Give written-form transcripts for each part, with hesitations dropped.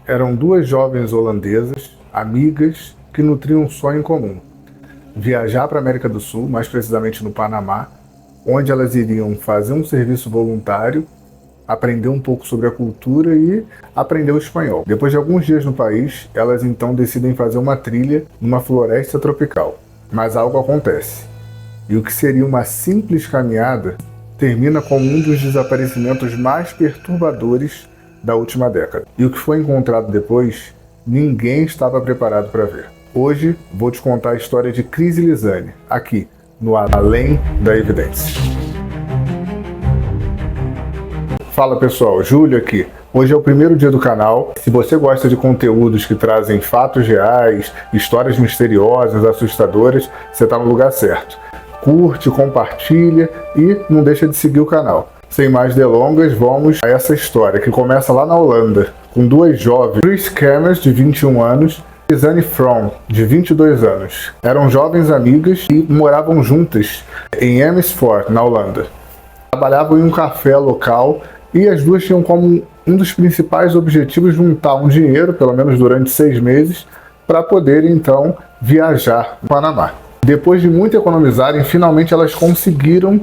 Eram duas jovens holandesas, amigas, que nutriam um sonho em comum: viajar para a América do Sul, mais precisamente no Panamá, onde elas iriam fazer um serviço voluntário, aprender um pouco sobre a cultura e aprender o espanhol. Depois de alguns dias no país, elas então decidem fazer uma trilha numa floresta tropical. Mas algo acontece, e o que seria uma simples caminhada termina como um dos desaparecimentos mais perturbadores da última década. E o que foi encontrado depois, ninguém estava preparado para ver. Hoje vou te contar a história de Cris e Lisane, aqui no Além da Evidência. Fala pessoal, Júlio aqui. Hoje é o primeiro dia do canal. Se você gosta de conteúdos que trazem fatos reais, histórias misteriosas, assustadoras, você está no lugar certo. Curte, compartilha e não deixa de seguir o canal. Sem mais delongas, vamos a essa história que começa lá na Holanda, com duas jovens, Cris Kemmers, de 21 anos, e Lisane From, de 22 anos. Eram jovens amigas e moravam juntas em Amersfoort, na Holanda. Trabalhavam em um café local e as duas tinham como um dos principais objetivos juntar um dinheiro, pelo menos durante 6 meses, para poderem então viajar no Panamá. Depois de muito economizarem, finalmente elas conseguiram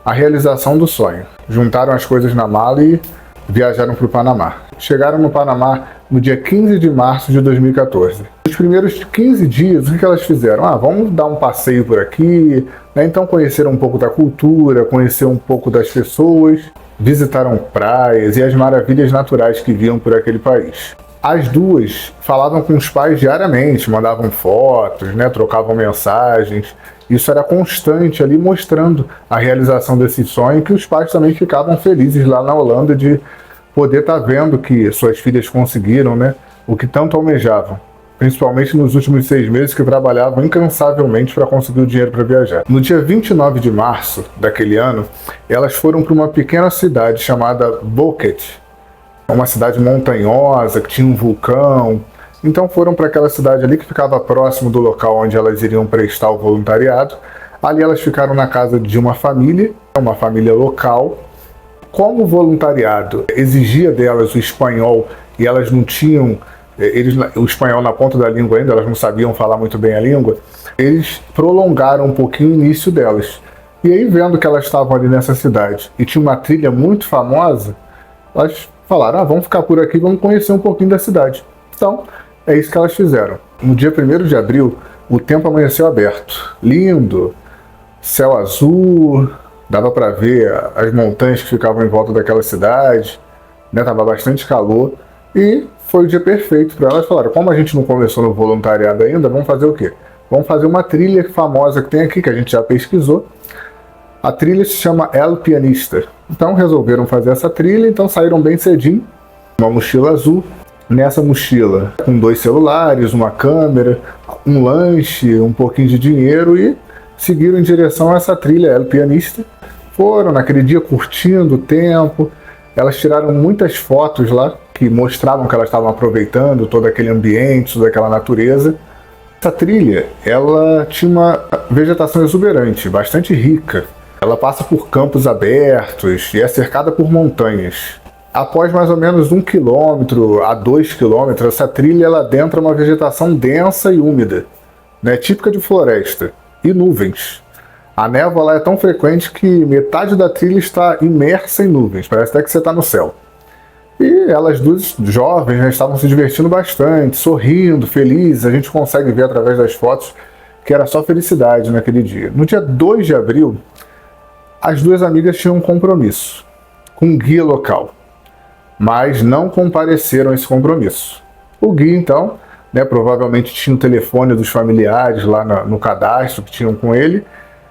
a realização do sonho. Juntaram as coisas na mala e viajaram para o Panamá. Chegaram no Panamá no dia 15 de março de 2014. Nos primeiros 15 dias, o que elas fizeram? Vamos dar um passeio por aqui, né? Então conheceram um pouco da cultura, conheceram um pouco das pessoas, visitaram praias e as maravilhas naturais que viam por aquele país. As duas falavam com os pais diariamente, mandavam fotos, né, trocavam mensagens. Isso era constante ali, mostrando a realização desse sonho, que os pais também ficavam felizes lá na Holanda de poder estar vendo que suas filhas conseguiram, né, o que tanto almejavam. Principalmente nos últimos 6 meses que trabalhavam incansavelmente para conseguir o dinheiro para viajar. No dia 29 de março daquele ano, elas foram para uma pequena cidade chamada Boeket, uma cidade montanhosa, que tinha um vulcão. Então foram para aquela cidade ali que ficava próximo do local onde elas iriam prestar o voluntariado. Ali elas ficaram na casa de uma família local. Como o voluntariado exigia delas o espanhol e elas não tinham o espanhol na ponta da língua ainda, elas não sabiam falar muito bem a língua, eles prolongaram um pouquinho o início delas. E aí, vendo que elas estavam ali nessa cidade e tinha uma trilha muito famosa, elas falaram, vamos ficar por aqui, vamos conhecer um pouquinho da cidade. Então, é isso que elas fizeram. No dia 1º de abril, o tempo amanheceu aberto, lindo, céu azul, dava para ver as montanhas que ficavam em volta daquela cidade, né? Tava bastante calor e foi o dia perfeito para elas. Falaram, como a gente não começou no voluntariado ainda, vamos fazer o quê? Vamos fazer uma trilha famosa que tem aqui, que a gente já pesquisou. A trilha se chama El Pianista. Então resolveram fazer essa trilha, então saíram bem cedinho, uma mochila azul. Nessa mochila, com 2 celulares, uma câmera, um lanche, um pouquinho de dinheiro e seguiram em direção a essa trilha El Pianista. Foram naquele dia curtindo o tempo. Elas tiraram muitas fotos lá que mostravam que elas estavam aproveitando todo aquele ambiente, toda aquela natureza. Essa trilha, ela tinha uma vegetação exuberante, bastante rica. Ela passa por campos abertos e é cercada por montanhas. Após mais ou menos 1 quilômetro a 2 quilômetros, essa trilha ela adentra uma vegetação densa e úmida, né, típica de floresta, e nuvens. A névoa lá é tão frequente que metade da trilha está imersa em nuvens, parece até que você está no céu. E elas duas jovens já estavam se divertindo bastante, sorrindo, felizes. A gente consegue ver através das fotos que era só felicidade naquele dia. No dia 2 de abril, as duas amigas tinham um compromisso com um guia local, mas não compareceram a esse compromisso. O guia, então, né, provavelmente tinha o telefone dos familiares lá no cadastro que tinham com ele,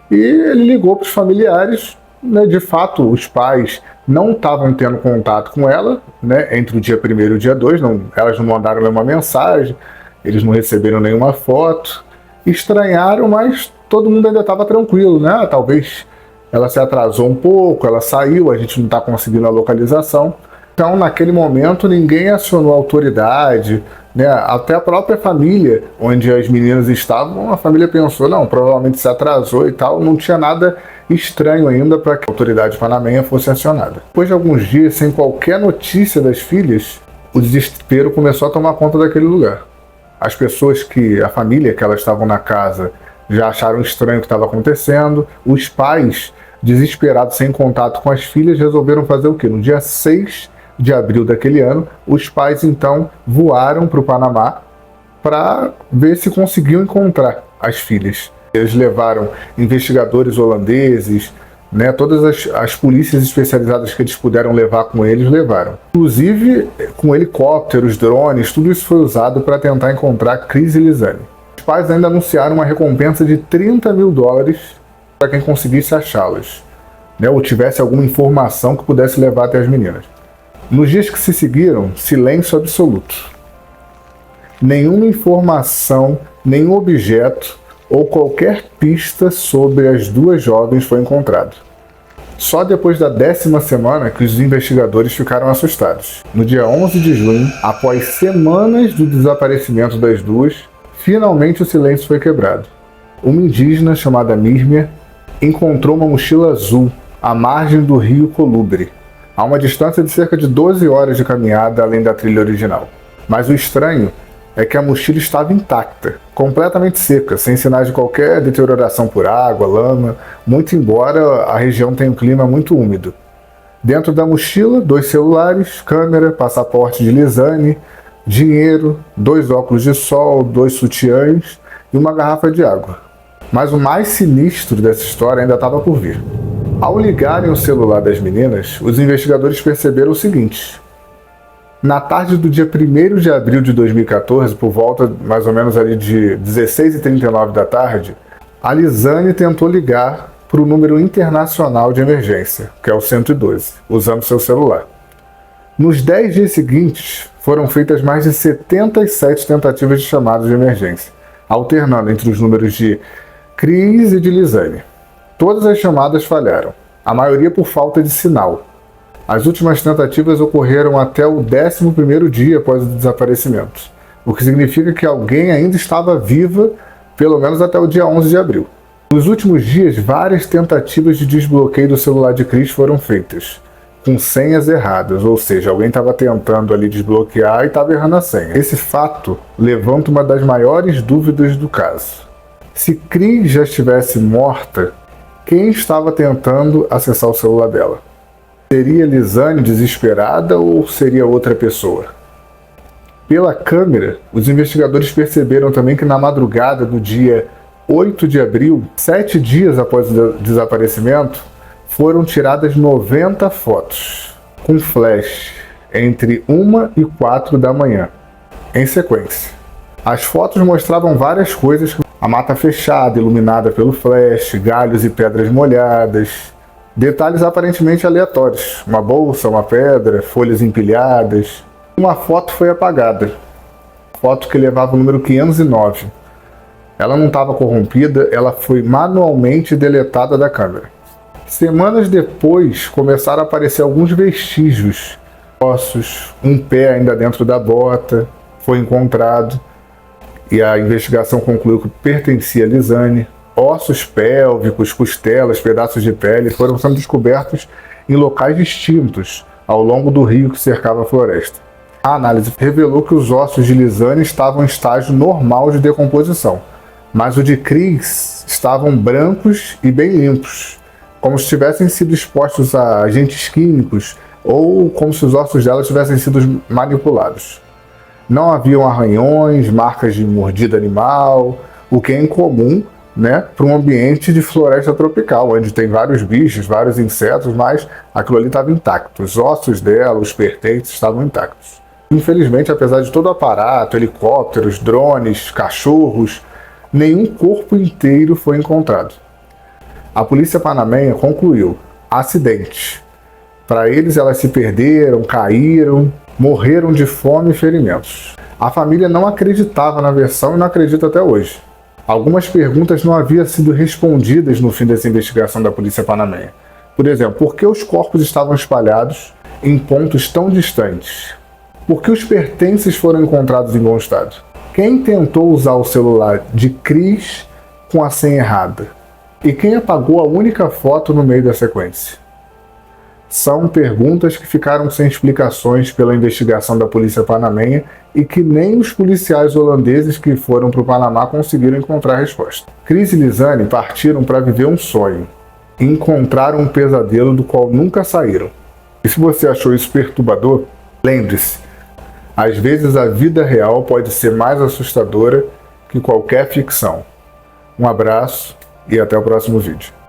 e ele ligou para os familiares, né, de fato, os pais não estavam tendo contato com ela, né, entre o dia 1º e o dia 2, elas não mandaram nenhuma mensagem, eles não receberam nenhuma foto, estranharam, mas todo mundo ainda estava tranquilo, né, talvez ela se atrasou um pouco, ela saiu, a gente não está conseguindo a localização. Então, naquele momento, ninguém acionou a autoridade, né? Até a própria família, onde as meninas estavam, a família pensou, não, provavelmente se atrasou e tal, não tinha nada estranho ainda para que a autoridade panamenha fosse acionada. Depois de alguns dias, sem qualquer notícia das filhas, o desespero começou a tomar conta daquele lugar. As pessoas a família que elas estavam na casa já acharam estranho o que estava acontecendo. Os pais, desesperados, sem contato com as filhas, resolveram fazer o quê? No dia 6 de abril daquele ano, os pais então voaram para o Panamá para ver se conseguiam encontrar as filhas. Eles levaram investigadores holandeses, né, todas as polícias especializadas que eles puderam levar com eles, levaram. Inclusive com helicópteros, drones, tudo isso foi usado para tentar encontrar Chris e Lizane. Os pais ainda anunciaram uma recompensa de $30 mil para quem conseguisse achá-las, né, ou tivesse alguma informação que pudesse levar até as meninas. Nos dias que se seguiram, silêncio absoluto. Nenhuma informação, nenhum objeto ou qualquer pista sobre as duas jovens foi encontrado. Só depois da 10ª semana que os investigadores ficaram assustados. No dia 11 de junho, após semanas do desaparecimento das duas, finalmente o silêncio foi quebrado. Uma indígena chamada Mírmia encontrou uma mochila azul à margem do rio Colubre, a uma distância de cerca de 12 horas de caminhada além da trilha original. Mas o estranho é que a mochila estava intacta, completamente seca, sem sinais de qualquer deterioração por água, lama, muito embora a região tenha um clima muito úmido. Dentro da mochila, 2 celulares, câmera, passaporte de Lizane, dinheiro, 2 óculos de sol, 2 sutiãs e uma garrafa de água. Mas o mais sinistro dessa história ainda estava por vir. Ao ligarem o celular das meninas, os investigadores perceberam o seguinte: na tarde do dia 1º de abril de 2014, por volta mais ou menos ali de 16h39 da tarde, a Lizane tentou ligar para o número internacional de emergência, que é o 112, usando seu celular. Nos 10 dias seguintes, foram feitas mais de 77 tentativas de chamadas de emergência, alternando entre os números de Chris e de Lizane. Todas as chamadas falharam, a maioria por falta de sinal. As últimas tentativas ocorreram até o 11º dia após o desaparecimento, o que significa que alguém ainda estava viva, pelo menos até o dia 11 de abril. Nos últimos dias, várias tentativas de desbloqueio do celular de Chris foram feitas, com senhas erradas, ou seja, alguém estava tentando ali desbloquear e estava errando a senha. Esse fato levanta uma das maiores dúvidas do caso. Se Chris já estivesse morta, quem estava tentando acessar o celular dela? Seria Lizane desesperada ou seria outra pessoa? Pela câmera, os investigadores perceberam também que na madrugada do dia 8 de abril, 7 dias após o desaparecimento, foram tiradas 90 fotos, com flash, entre 1 e 4 da manhã, em sequência. As fotos mostravam várias coisas: a mata fechada, iluminada pelo flash, galhos e pedras molhadas, detalhes aparentemente aleatórios, uma bolsa, uma pedra, folhas empilhadas. Uma foto foi apagada, foto que levava o número 509. Ela não estava corrompida, ela foi manualmente deletada da câmera. Semanas depois, começaram a aparecer alguns vestígios, ossos, um pé ainda dentro da bota foi encontrado, e a investigação concluiu que pertencia a Lizane. Ossos pélvicos, costelas, pedaços de pele foram sendo descobertos em locais distintos ao longo do rio que cercava a floresta. A análise revelou que os ossos de Lizane estavam em estágio normal de decomposição, mas o de Chris estavam brancos e bem limpos, como se tivessem sido expostos a agentes químicos ou como se os ossos dela tivessem sido manipulados. Não haviam arranhões, marcas de mordida animal, o que é incomum, né, para um ambiente de floresta tropical, onde tem vários bichos, vários insetos, mas aquilo ali estava intacto. Os ossos dela, os pertences estavam intactos. Infelizmente, apesar de todo o aparato, helicópteros, drones, cachorros, nenhum corpo inteiro foi encontrado. A polícia panamenha concluiu: acidente. Para eles, elas se perderam, caíram, morreram de fome e ferimentos. A família não acreditava na versão e não acredita até hoje. Algumas perguntas não haviam sido respondidas no fim dessa investigação da polícia panamenha. Por exemplo, por que os corpos estavam espalhados em pontos tão distantes? Por que os pertences foram encontrados em bom estado? Quem tentou usar o celular de Chris com a senha errada? E quem apagou a única foto no meio da sequência? São perguntas que ficaram sem explicações pela investigação da polícia panamenha e que nem os policiais holandeses que foram para o Panamá conseguiram encontrar resposta. Chris e Lizane partiram para viver um sonho e encontraram um pesadelo do qual nunca saíram. E se você achou isso perturbador, lembre-se, às vezes a vida real pode ser mais assustadora que qualquer ficção. Um abraço e até o próximo vídeo.